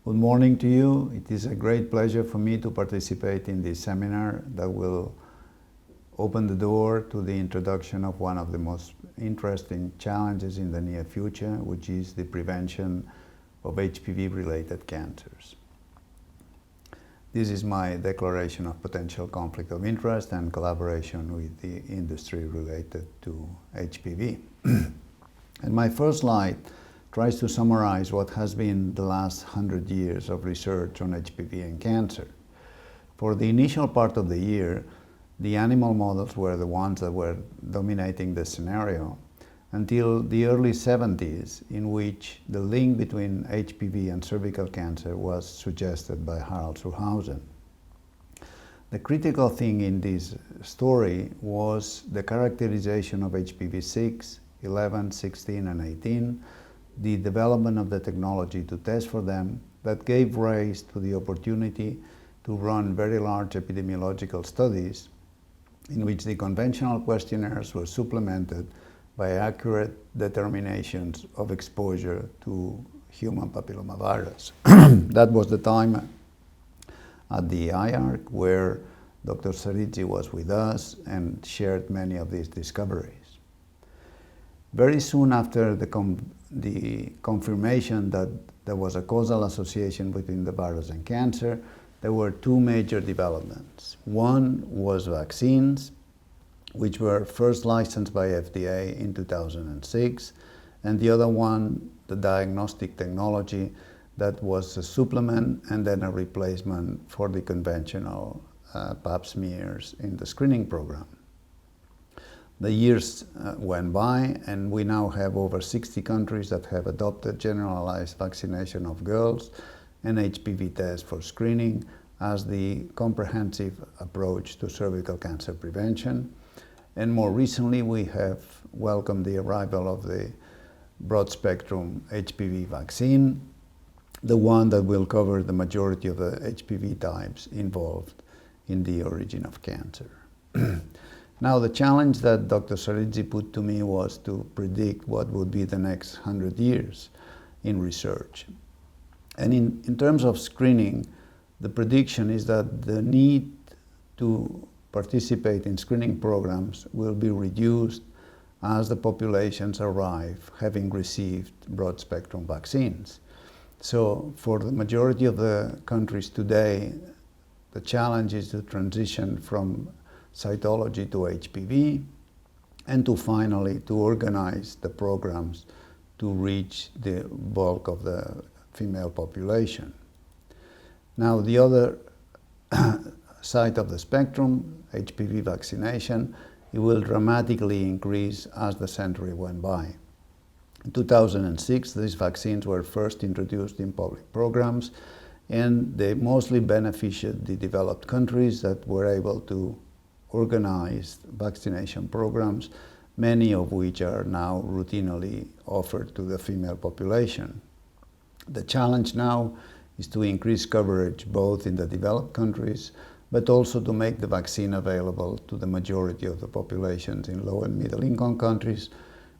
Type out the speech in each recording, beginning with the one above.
Good morning to you. It is a great pleasure for me to participate in this seminar that will open the door to the introduction of one of the most interesting challenges in the near future, which is the prevention of HPV-related cancers. This is my declaration of potential conflict of interest and collaboration with the industry related to HPV. And my first slide tries to summarize what has been the last 100 years of research on HPV and cancer. For the initial part of the year, the animal models were the ones that were dominating the scenario until the early 70s, in which the link between HPV and cervical cancer was suggested by Harald Suhrhausen. The critical thing in this story was the characterization of HPV 6, 11, 16, and 18, the development of the technology to test for them that gave rise to the opportunity to run very large epidemiological studies in which the conventional questionnaires were supplemented by accurate determinations of exposure to human papillomavirus. That was the time at the IARC where Dr. Saridji was with us and shared many of these discoveries. Very soon after the confirmation that there was a causal association between the virus and cancer, there were two major developments. One was vaccines, which were first licensed by FDA in 2006, and the other one, the diagnostic technology that was a supplement and then a replacement for the conventional pap smears in the screening program. The years went by, and we now have over 60 countries that have adopted generalized vaccination of girls and HPV tests for screening as the comprehensive approach to cervical cancer prevention. And more recently, we have welcomed the arrival of the broad-spectrum HPV vaccine, the one that will cover the majority of the HPV types involved in the origin of cancer. Now, the challenge that Dr. Saridji put to me was to predict what would be the next 100 years in research. And in terms of screening, the prediction is that the need to participate in screening programs will be reduced as the populations arrive having received broad-spectrum vaccines. So for the majority of the countries today, the challenge is to transition from cytology to HPV, and to finally to organize the programs to reach the bulk of the female population. Now, the other side of the spectrum, HPV vaccination, it will dramatically increase as the century went by. In 2006, these vaccines were first introduced in public programs, and they mostly benefited the developed countries that were able to organize vaccination programs, many of which are now routinely offered to the female population. The challenge now is to increase coverage both in the developed countries, but also to make the vaccine available to the majority of the populations in low and middle income countries,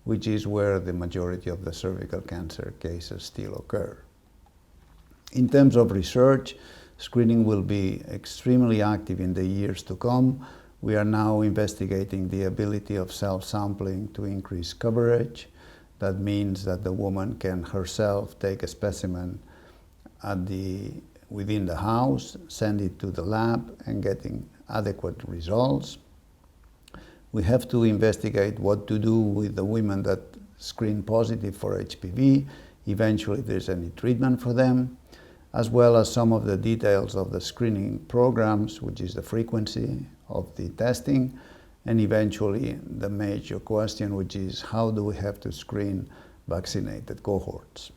which is where the majority of the cervical cancer cases still occur. In terms of research, screening will be extremely active in the years to come. We are now investigating the ability of self-sampling to increase coverage. That means that the woman can herself take a specimen within the house, send it to the lab, and getting adequate results. We have to investigate what to do with the women that screen positive for HPV, eventually if there's any treatment for them, as well as some of the details of the screening programs, which is the frequency of the testing, and eventually the major question, which is how do we have to screen vaccinated cohorts.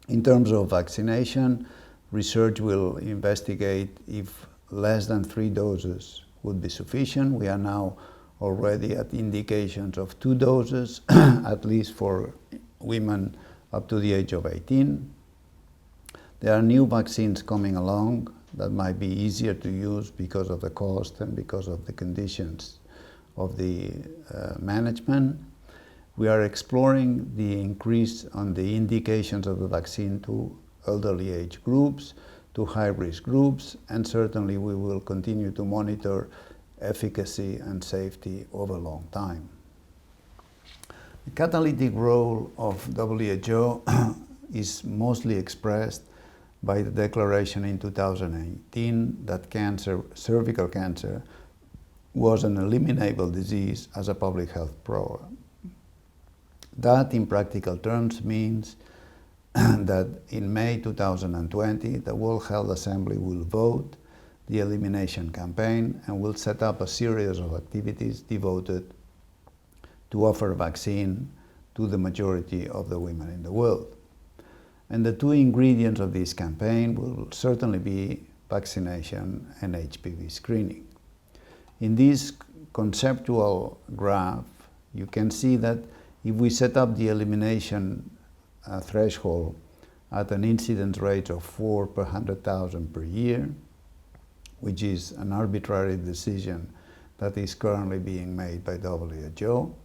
In terms of vaccination, research will investigate if less than 3 doses would be sufficient. We are now already at indications of 2 doses, at least for women up to the age of 18. There are new vaccines coming along that might be easier to use because of the cost and because of the conditions of the management. We are exploring the increase on the indications of the vaccine to elderly age groups to high-risk groups, and certainly we will continue to monitor efficacy and safety over a long time. The catalytic role of WHO is mostly expressed by the declaration in 2018 that cervical cancer was an eliminable disease as a public health program. That, in practical terms, means that in May 2020, the World Health Assembly will vote the elimination campaign and will set up a series of activities devoted to offer vaccine to the majority of the women in the world. And the two ingredients of this campaign will certainly be vaccination and HPV screening. In this conceptual graph, you can see that if we set up the elimination threshold at an incidence rate of 4 per 100,000 per year, which is an arbitrary decision that is currently being made by WHO,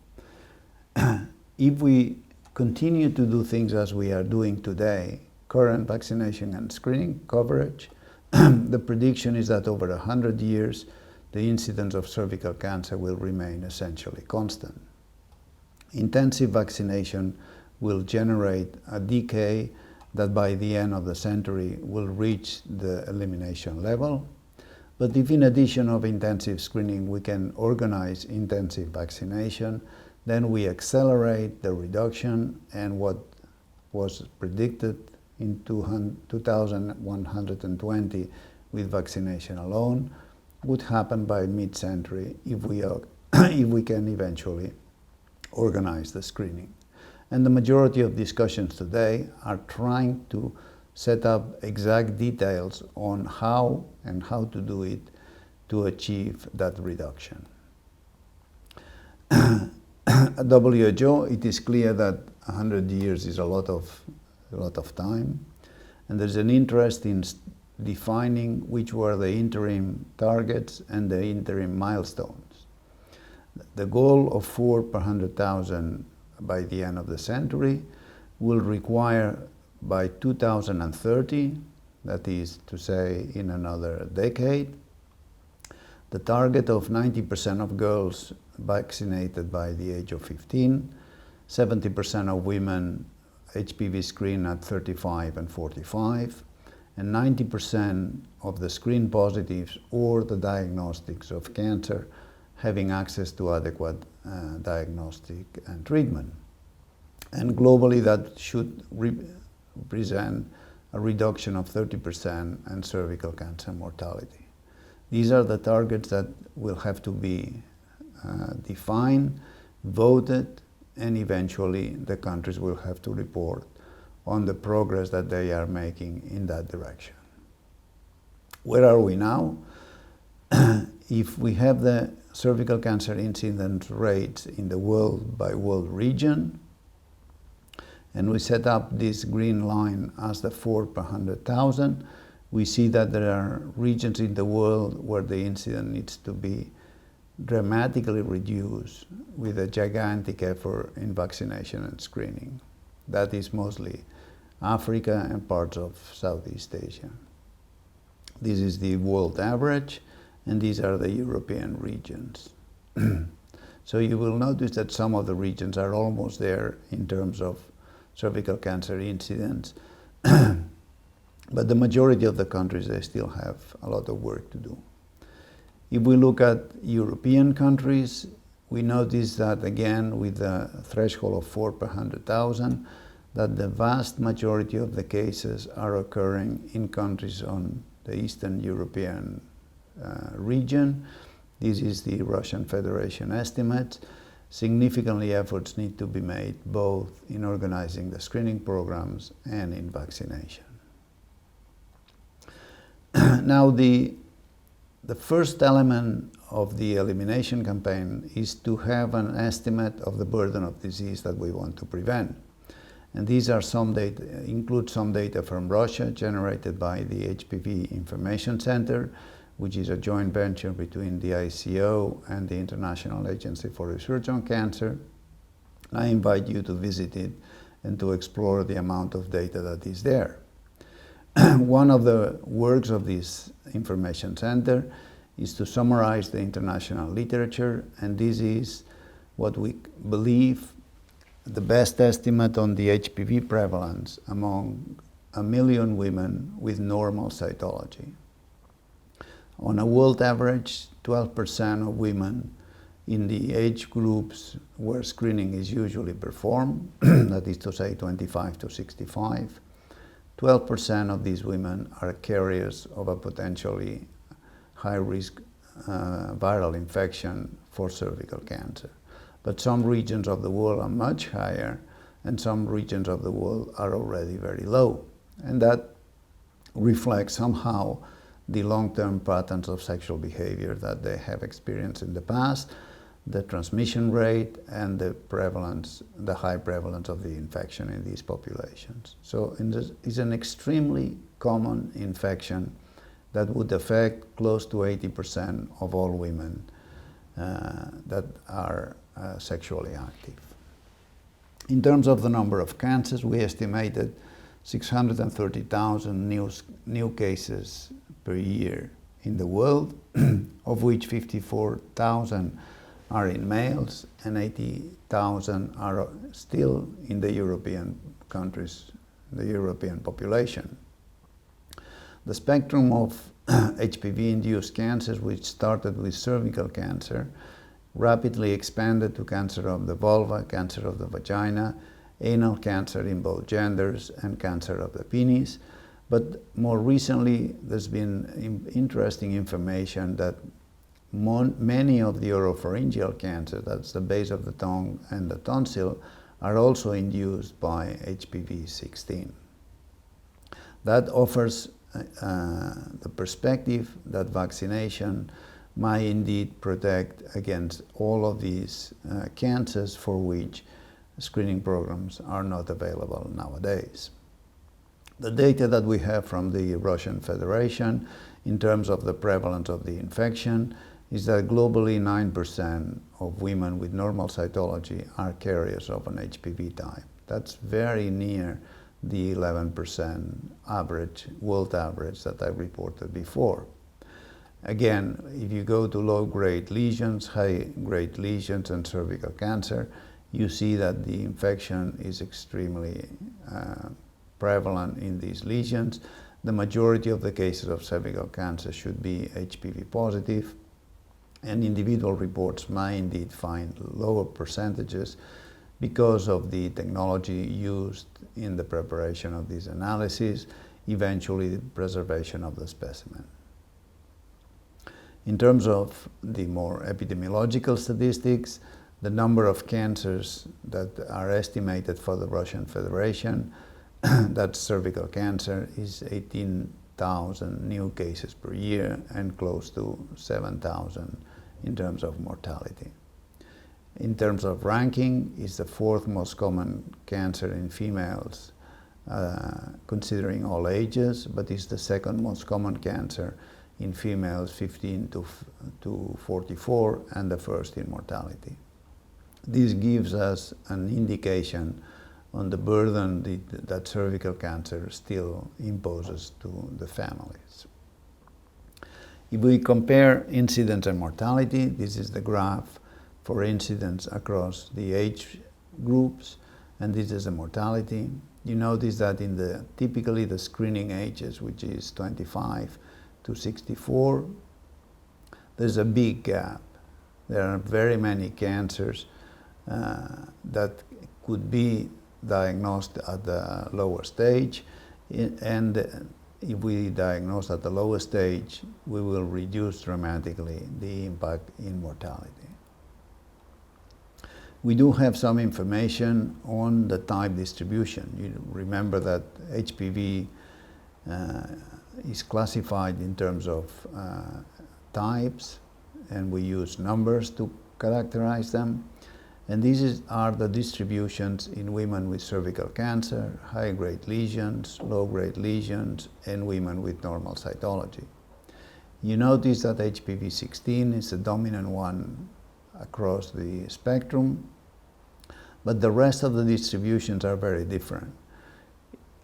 if we continue to do things as we are doing today, current vaccination and screening coverage, the prediction is that over 100 years, the incidence of cervical cancer will remain essentially constant. Intensive vaccination will generate a decay that by the end of the century will reach the elimination level. But if in addition of intensive screening we can organize intensive vaccination, then we accelerate the reduction, and what was predicted in 2120 with vaccination alone would happen by mid-century if we can eventually organize the screening. And the majority of discussions today are trying to set up exact details on how and how to do it to achieve that reduction. At WHO, it is clear that 100 years is a lot of time, and there's an interest in defining which were the interim targets and the interim milestones. The goal of 4 per 100,000 by the end of the century will require by 2030, that is to say in another decade, the target of 90% of girls vaccinated by the age of 15, 70% of women HPV screen at 35 and 45, and 90% of the screen positives or the diagnostics of cancer having access to adequate diagnostic and treatment. And globally, that should represent a reduction of 30% in cervical cancer mortality. These are the targets that will have to be defined, voted, and eventually the countries will have to report on the progress that they are making in that direction. Where are we now? If we have the cervical cancer incidence rates in the world by world region, and we set up this green line as the 4 per 100,000, we see that there are regions in the world where the incidence needs to be dramatically reduced with a gigantic effort in vaccination and screening. That is mostly Africa and parts of Southeast Asia. This is the world average, and these are the European regions. So you will notice that some of the regions are almost there in terms of cervical cancer incidence, but the majority of the countries, they still have a lot of work to do. If we look at European countries, we notice that again with the threshold of 4 per 100,000, that the vast majority of the cases are occurring in countries on the Eastern European region. This is the Russian Federation estimate. Significantly efforts need to be made both in organizing the screening programs and in vaccination. Now the first element of the elimination campaign is to have an estimate of the burden of disease that we want to prevent. And these are some data, include some data from Russia generated by the HPV Information Center, which is a joint venture between the ICO and the International Agency for Research on Cancer. I invite you to visit it and to explore the amount of data that is there. One of the works of this information center is to summarize the international literature, and this is what we believe the best estimate on the HPV prevalence among 1 million women with normal cytology. On a world average, 12% of women in the age groups where screening is usually performed, that is to say 25 to 65, 12% of these women are carriers of a potentially high-risk viral infection for cervical cancer. But some regions of the world are much higher, and some regions of the world are already very low. And that reflects somehow the long-term patterns of sexual behavior that they have experienced in the past, the transmission rate, and the prevalence, the high prevalence of the infection in these populations. So it's an extremely common infection that would affect close to 80% of all women that are sexually active. In terms of the number of cancers, we estimated 630,000 new cases per year in the world, of which 54,000 are in males and 80,000 are still in the European countries, the European population. The spectrum of HPV-induced cancers, which started with cervical cancer, rapidly expanded to cancer of the vulva, cancer of the vagina, anal cancer in both genders, and cancer of the penis. But more recently, there's been interesting information that many of the oropharyngeal cancers, that's the base of the tongue and the tonsil, are also induced by HPV-16. That offers the perspective that vaccination might indeed protect against all of these cancers for which screening programs are not available nowadays. The data that we have from the Russian Federation in terms of the prevalence of the infection is that globally 9% of women with normal cytology are carriers of an HPV type. That's very near the 11% average, world average that I reported before. Again, if you go to low-grade lesions, high-grade lesions, and cervical cancer, you see that the infection is extremely prevalent in these lesions. The majority of the cases of cervical cancer should be HPV positive, and individual reports might indeed find lower percentages because of the technology used in the preparation of these analyses, eventually the preservation of the specimen. In terms of the more epidemiological statistics, the number of cancers that are estimated for the Russian Federation, that's cervical cancer, is 18,000 new cases per year and close to 7,000 in terms of mortality. In terms of ranking, it's the fourth most common cancer in females, considering all ages, but it's the second most common cancer in females 15 to 44, and the first in mortality. This gives us an indication on the burden that cervical cancer still imposes to the families. If we compare incidence and mortality, this is the graph for incidence across the age groups, and this is the mortality. You notice that in typically the screening ages, which is 25 to 64, there's a big gap. There are very many cancers that could be diagnosed at the lower stage, and if we diagnose at the lower stage, we will reduce dramatically the impact in mortality. We do have some information on the type distribution. You remember that HPV is classified in terms of types, and we use numbers to characterize them. And these are the distributions in women with cervical cancer, high-grade lesions, low-grade lesions, and women with normal cytology. You notice that HPV-16 is the dominant one across the spectrum, but the rest of the distributions are very different.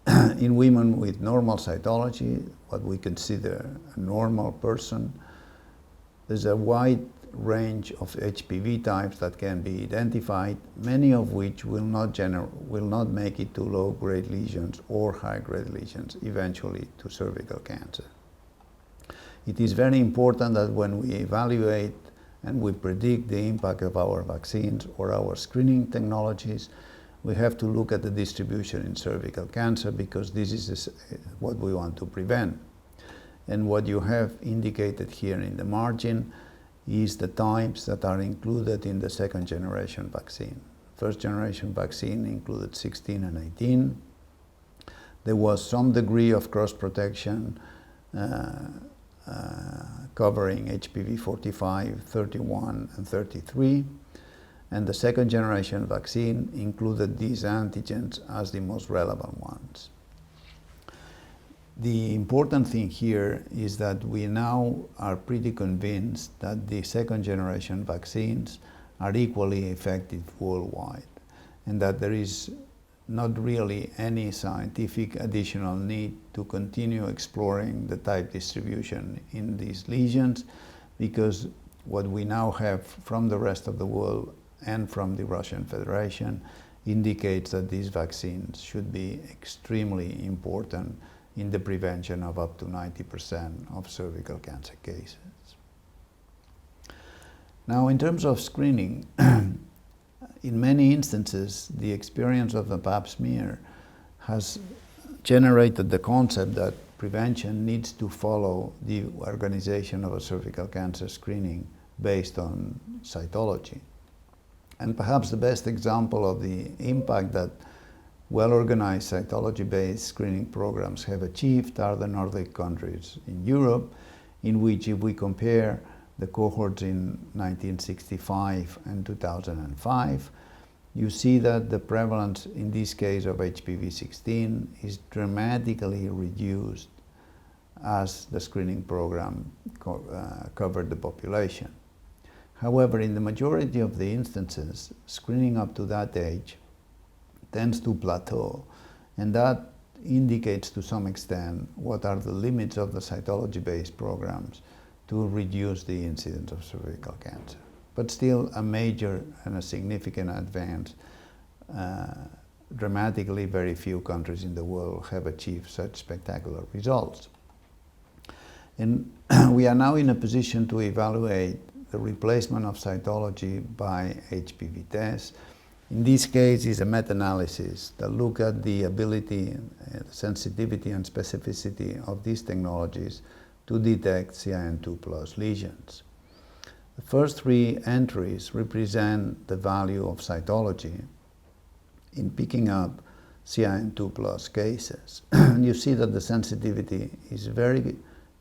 in women with normal cytology, what we consider a normal person, there's a wide range of HPV types that can be identified, many of which will not make it to low-grade lesions or high-grade lesions, eventually to cervical cancer. It is very important that when we evaluate and we predict the impact of our vaccines or our screening technologies, we have to look at the distribution in cervical cancer, because this is what we want to prevent. And what you have indicated here in the margin is the types that are included in the second generation vaccine. First generation vaccine included 16 and 18. There was some degree of cross protection covering HPV 45, 31, and 33. And the second generation vaccine included these antigens as the most relevant ones. The important thing here is that we now are pretty convinced that the second generation vaccines are equally effective worldwide, and that there is not really any scientific additional need to continue exploring the type distribution in these lesions, because what we now have from the rest of the world and from the Russian Federation indicates that these vaccines should be extremely important in the prevention of up to 90% of cervical cancer cases. Now, in terms of screening, in many instances, the experience of the pap smear has generated the concept that prevention needs to follow the organization of a cervical cancer screening based on cytology. And perhaps the best example of the impact that well-organized cytology-based screening programs have achieved are the Nordic countries in Europe, in which, if we compare the cohorts in 1965 and 2005, you see that the prevalence in this case of HPV-16 is dramatically reduced as the screening program covered the population. However, in the majority of the instances, screening up to that age tends to plateau, and that indicates to some extent what are the limits of the cytology-based programs to reduce the incidence of cervical cancer. But still a major and a significant advance. Dramatically, very few countries in the world have achieved such spectacular results. And we are now in a position to evaluate the replacement of cytology by HPV tests. In this case, is a meta-analysis that look at the ability, sensitivity, and specificity of these technologies to detect CIN2+ lesions. The first three entries represent the value of cytology in picking up CIN2+ cases. And you see that the sensitivity is very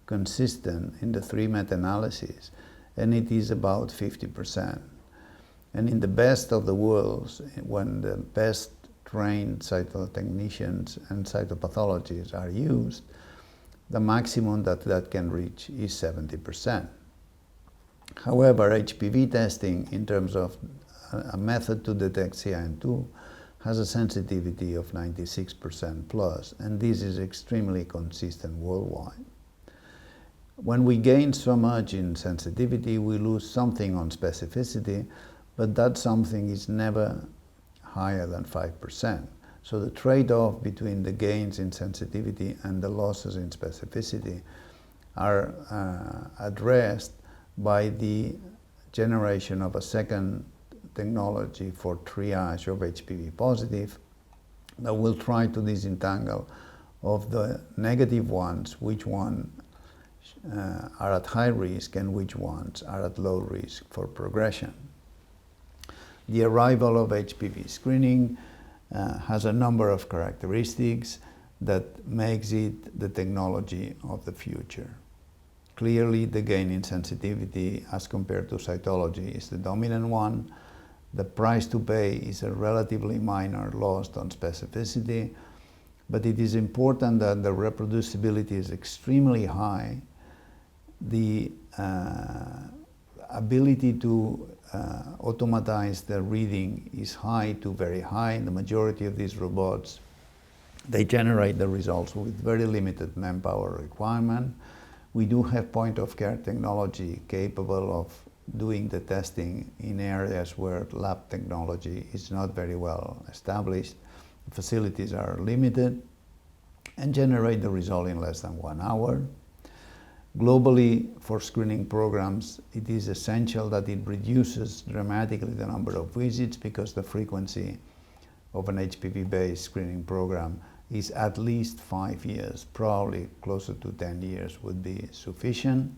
consistent in the three meta-analyses, and it is about 50%. And in the best of the worlds, when the best trained cytotechnicians and cytopathologists are used, the maximum that can reach is 70%. However, HPV testing, in terms of a method to detect CIN2, has a sensitivity of 96% plus, and this is extremely consistent worldwide. When we gain so much in sensitivity, we lose something on specificity, but that something is never higher than 5%. So the trade-off between the gains in sensitivity and the losses in specificity are addressed by the generation of a second technology for triage of HPV positive that will try to disentangle of the negative ones, which one are at high risk and which ones are at low risk for progression. The arrival of HPV screening has a number of characteristics that makes it the technology of the future. Clearly, the gain in sensitivity as compared to cytology is the dominant one. The price to pay is a relatively minor loss on specificity, but it is important that the reproducibility is extremely high. The ability to automatize the reading is high to very high. The majority of these robots They generate the results with very limited manpower requirement. We do have point-of-care technology capable of doing the testing in areas where lab technology is not very well established. The facilities are limited and generate the result in less than 1 hour. Globally, for screening programs, it is essential that it reduces dramatically the number of visits because the frequency of an HPV-based screening program is at least 5 years, probably closer to 10 years would be sufficient.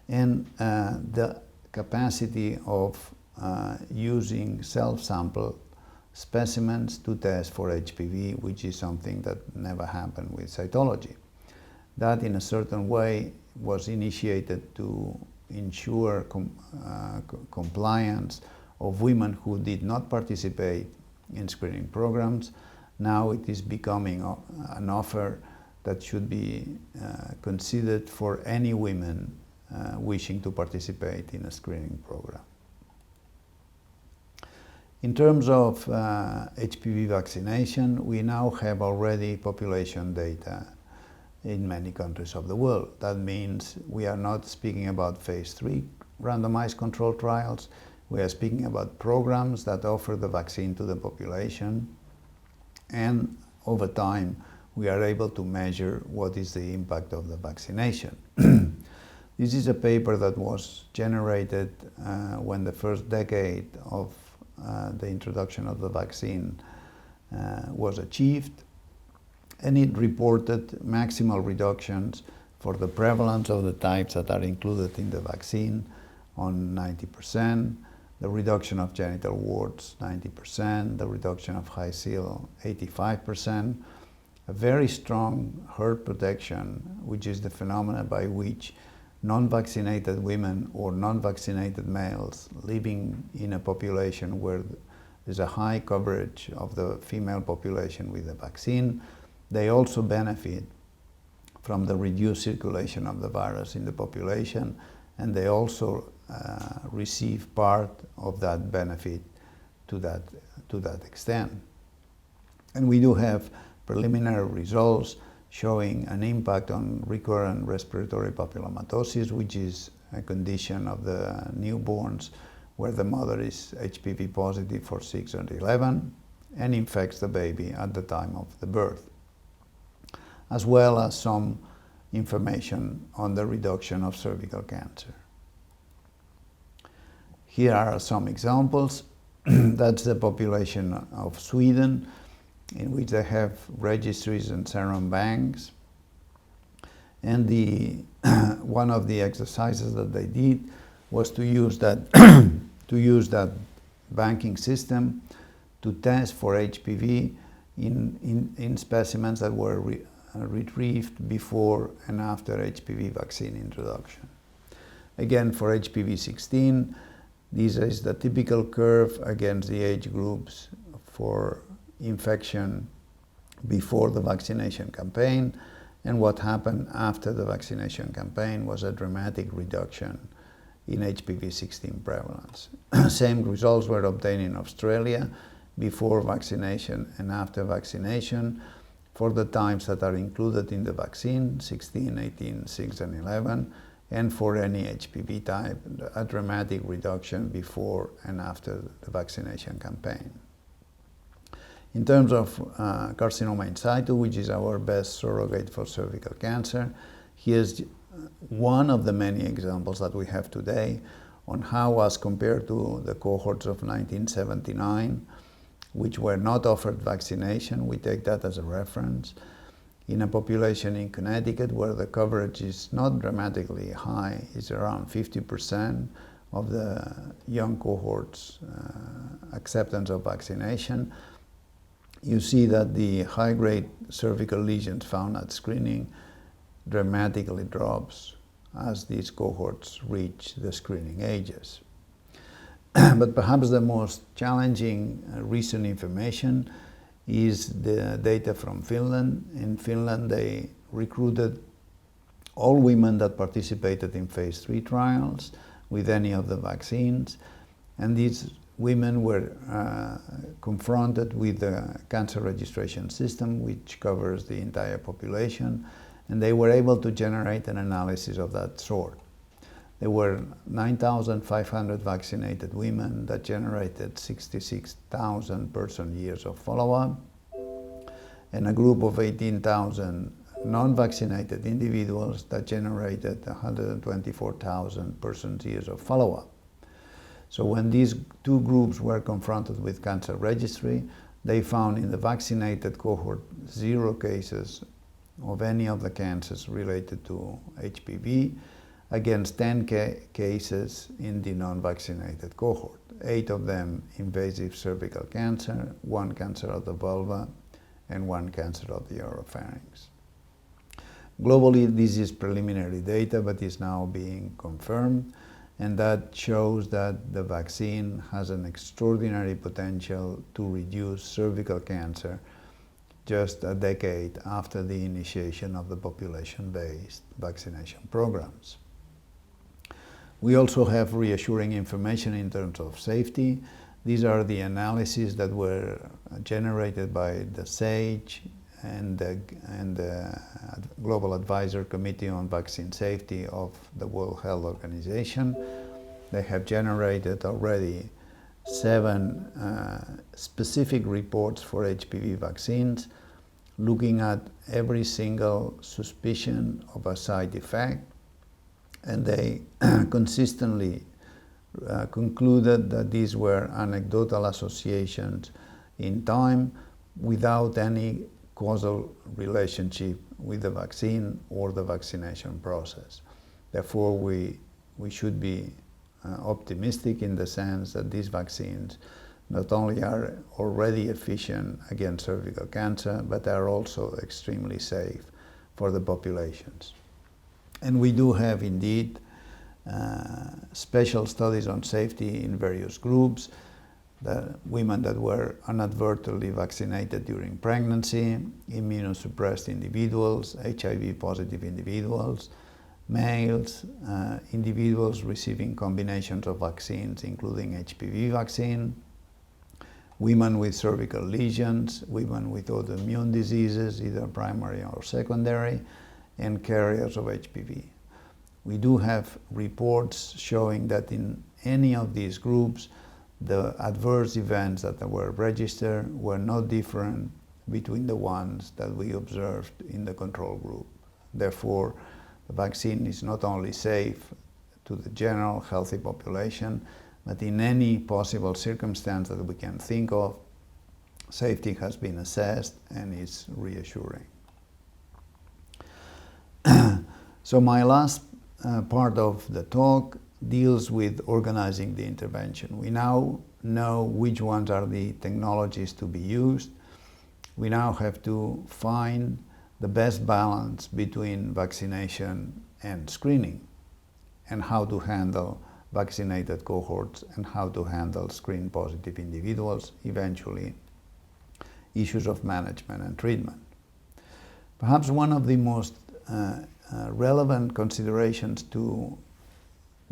And the capacity of using self-sample specimens to test for HPV, which is something that never happened with cytology. That in a certain way was initiated to ensure compliance of women who did not participate in screening programs. Now it is becoming an offer that should be considered for any women wishing to participate in a screening program. In terms of HPV vaccination, we now have already population data in many countries of the world. That means we are not speaking about phase 3 randomized controlled trials. We are speaking about programs that offer the vaccine to the population, and over time we are able to measure what is the impact of the vaccination. This is a paper that was generated when the first decade of the introduction of the vaccine was achieved, and it reported maximal reductions for the prevalence of the types that are included in the vaccine on 90%, the reduction of genital warts 90%, the reduction of high seal 85%, a very strong herd protection, which is the phenomena by which non-vaccinated women or non-vaccinated males living in a population where there's a high coverage of the female population with the vaccine, they also benefit from the reduced circulation of the virus in the population, and they also receive part of that benefit to that extent. And we do have preliminary results showing an impact on recurrent respiratory papillomatosis, which is a condition of the newborns where the mother is HPV positive for 6 or 11 and infects the baby at the time of the birth, as well as some information on the reduction of cervical cancer. Here are some examples. That's the population of Sweden, in which they have registries and serum banks. And one of the exercises that they did was to use that that banking system to test for HPV in specimens that were retrieved before and after HPV vaccine introduction. Again, for HPV 16, this is the typical curve against the age groups for infection before the vaccination campaign, and what happened after the vaccination campaign was a dramatic reduction in HPV 16 prevalence. Same results were obtained in Australia before vaccination and after vaccination for the types that are included in the vaccine, 16, 18, 6, and 11, and for any HPV type, a dramatic reduction before and after the vaccination campaign. In terms of carcinoma in situ, which is our best surrogate for cervical cancer, here's one of the many examples that we have today on how, as compared to the cohorts of 1979, which were not offered vaccination, we take that as a reference, in a population in Connecticut where the coverage is not dramatically high, it's around 50% of the young cohorts acceptance of vaccination. You see that the high-grade cervical lesions found at screening dramatically drops as these cohorts reach the screening ages. But perhaps the most challenging recent information is the data from Finland. In Finland, they recruited all women that participated in phase 3 trials with any of the vaccines, and these women were confronted with the cancer registration system, which covers the entire population, and they were able to generate an analysis of that sort. There were 9,500 vaccinated women that generated 66,000 person-years of follow-up, and a group of 18,000 non-vaccinated individuals that generated 124,000 person-years of follow-up. So when these two groups were confronted with cancer registry, they found in the vaccinated cohort 0 cases of any of the cancers related to HPV, against 10 cases in the non-vaccinated cohort. 8 of them invasive cervical cancer, 1 cancer of the vulva, and 1 cancer of the oropharynx. Globally, this is preliminary data, but is now being confirmed, and that shows that the vaccine has an extraordinary potential to reduce cervical cancer just a decade after the initiation of the population-based vaccination programs. We also have reassuring information in terms of safety. These are the analyses that were generated by the SAGE and the Global Advisor Committee on Vaccine Safety of the World Health Organization. They have generated already 7 specific reports for HPV vaccines, looking at every single suspicion of a side effect, and they consistently concluded that these were anecdotal associations in time without any causal relationship with the vaccine or the vaccination process. Therefore, we should be optimistic in the sense that these vaccines not only are already efficient against cervical cancer, but are also extremely safe for the populations. And we do have indeed special studies on safety in various groups. The women that were inadvertently vaccinated during pregnancy, immunosuppressed individuals, HIV-positive individuals, males, individuals receiving combinations of vaccines, including HPV vaccine, women with cervical lesions, women with autoimmune diseases, either primary or secondary, and carriers of HPV. We do have reports showing that in any of these groups, the adverse events that were registered were not different between the ones that we observed in the control group. Therefore, the vaccine is not only safe to the general healthy population, but in any possible circumstance that we can think of, safety has been assessed and is reassuring. So my last part of the talk deals with organizing the intervention. We now know which ones are the technologies to be used. We now have to find the best balance between vaccination and screening, and how to handle vaccinated cohorts and how to handle screen-positive individuals, eventually issues of management and treatment. Perhaps one of the most relevant considerations to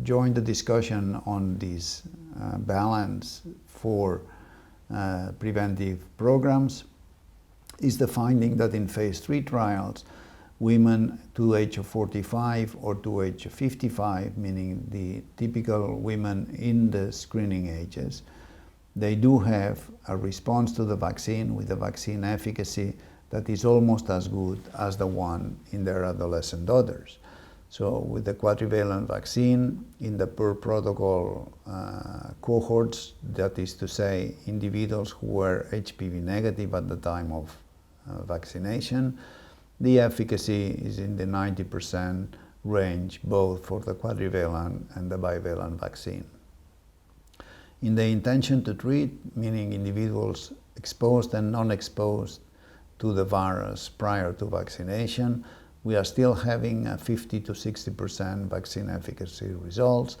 join the discussion on this balance for preventive programs is the finding that in phase 3 trials, women to age of 45 or to age of 55, meaning the typical women in the screening ages, they do have a response to the vaccine with a vaccine efficacy that is almost as good as the one in their adolescent daughters. So with the quadrivalent vaccine in the per protocol cohorts, that is to say individuals who were HPV negative at the time of vaccination, the efficacy is in the 90% range, both for the quadrivalent and the bivalent vaccine. In the intention to treat, meaning individuals exposed and non-exposed to the virus prior to vaccination, we are still having a 50 to 60% vaccine efficacy results.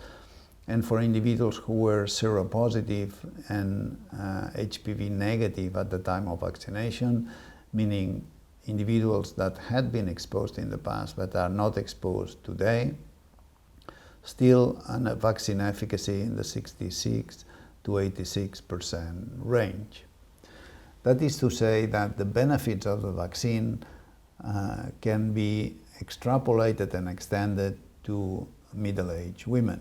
And for individuals who were seropositive and HPV negative at the time of vaccination, meaning individuals that had been exposed in the past but are not exposed today, still a vaccine efficacy in the 66 to 86% range. That is to say that the benefits of the vaccine can be extrapolated and extended to middle-aged women.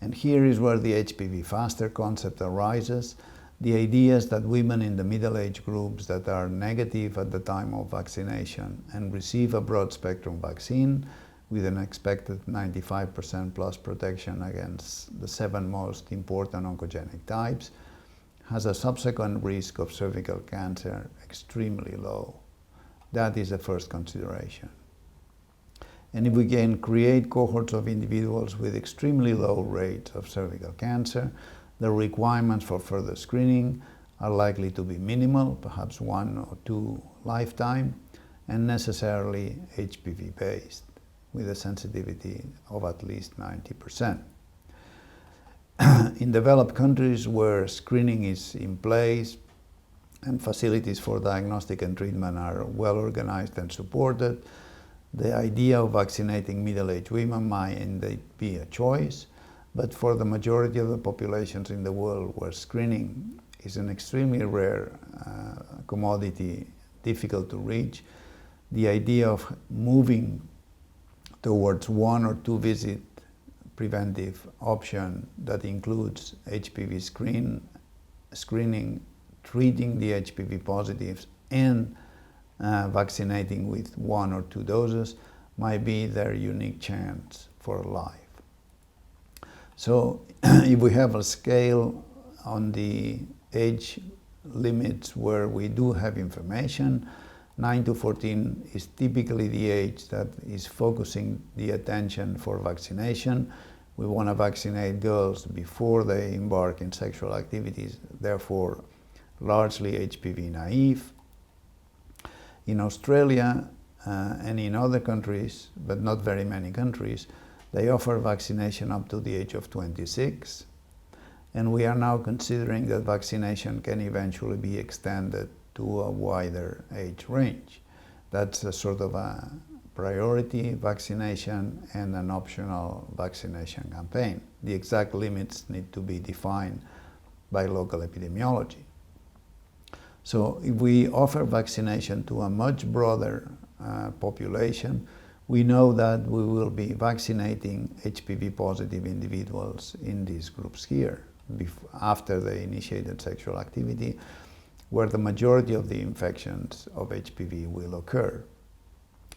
And here is where the HPV faster concept arises. The idea is that women in the middle-age groups that are negative at the time of vaccination and receive a broad-spectrum vaccine with an expected 95% plus protection against the 7 most important oncogenic types has a subsequent risk of cervical cancer extremely low. That is the first consideration. And if we can create cohorts of individuals with extremely low rates of cervical cancer, the requirements for further screening are likely to be minimal, perhaps 1 or 2 lifetime, and necessarily HPV-based, with a sensitivity of at least 90%. In developed countries where screening is in place and facilities for diagnostic and treatment are well organized and supported, the idea of vaccinating middle-aged women might indeed be a choice, but for the majority of the populations in the world where screening is an extremely rare commodity, difficult to reach, the idea of moving towards 1 or 2 visit preventive option that includes HPV screening, treating the HPV positives, and vaccinating with 1 or 2 doses might be their unique chance for life. So if we have a scale on the age limits where we do have information, 9 to 14 is typically the age that is focusing the attention for vaccination. We want to vaccinate girls before they embark in sexual activities, therefore largely HPV naive. In Australia and in other countries, but not very many countries, they offer vaccination up to the age of 26. And we are now considering that vaccination can eventually be extended to a wider age range. That's a sort of a priority vaccination and an optional vaccination campaign. The exact limits need to be defined by local epidemiology. So if we offer vaccination to a much broader population, we know that we will be vaccinating HPV positive individuals in these groups here after they initiated sexual activity, where the majority of the infections of HPV will occur.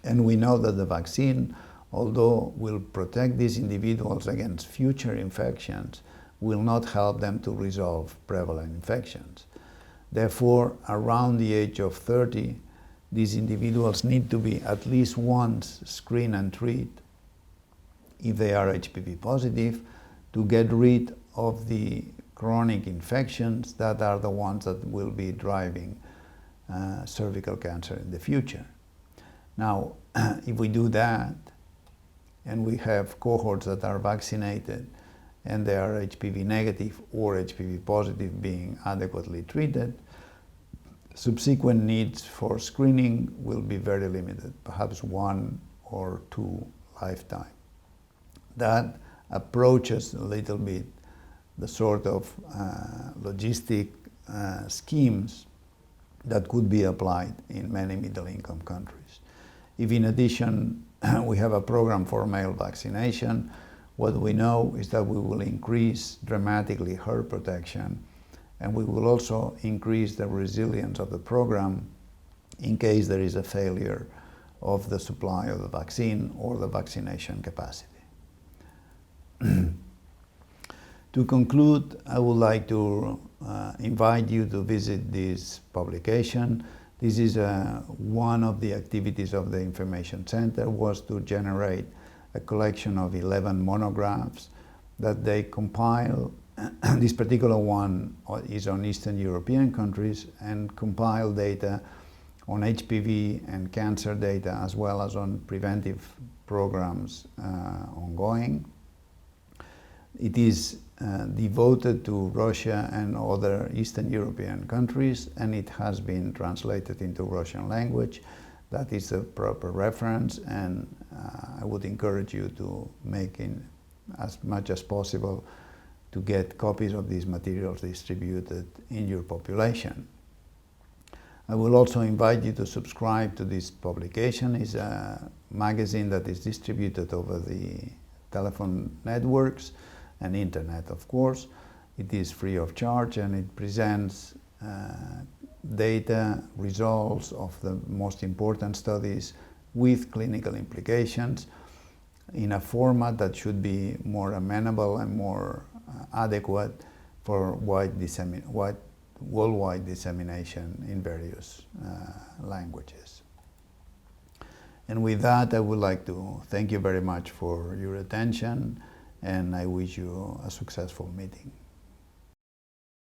And we know that the vaccine, although will protect these individuals against future infections, will not help them to resolve prevalent infections. Therefore, around the age of 30, these individuals need to be at least once screened and treated if they are HPV positive to get rid of the chronic infections that are the ones that will be driving cervical cancer in the future. Now, if we do that, and we have cohorts that are vaccinated and they are HPV negative or HPV positive being adequately treated, subsequent needs for screening will be very limited, perhaps 1 or 2 lifetime. That approaches a little bit the sort of logistic schemes that could be applied in many middle-income countries. If in addition we have a program for male vaccination, what we know is that we will increase dramatically herd protection, and we will also increase the resilience of the program in case there is a failure of the supply of the vaccine or the vaccination capacity. To conclude, I would like to invite you to visit this publication. This is one of the activities of the Information Center was to generate a collection of 11 monographs that they compile. This particular one is on Eastern European countries and compile data on HPV and cancer data as well as on preventive programs ongoing. It is devoted to Russia and other Eastern European countries, and it has been translated into Russian language. That is a proper reference, and I would encourage you to make as much as possible to get copies of these materials distributed in your population. I will also invite you to subscribe to this publication. It's a magazine that is distributed over the telephone networks and internet, of course. It is free of charge, and it presents data, results of the most important studies with clinical implications in a format that should be more amenable and more adequate for worldwide dissemination in various languages. And with that, I would like to thank you very much for your attention, and I wish you a successful meeting.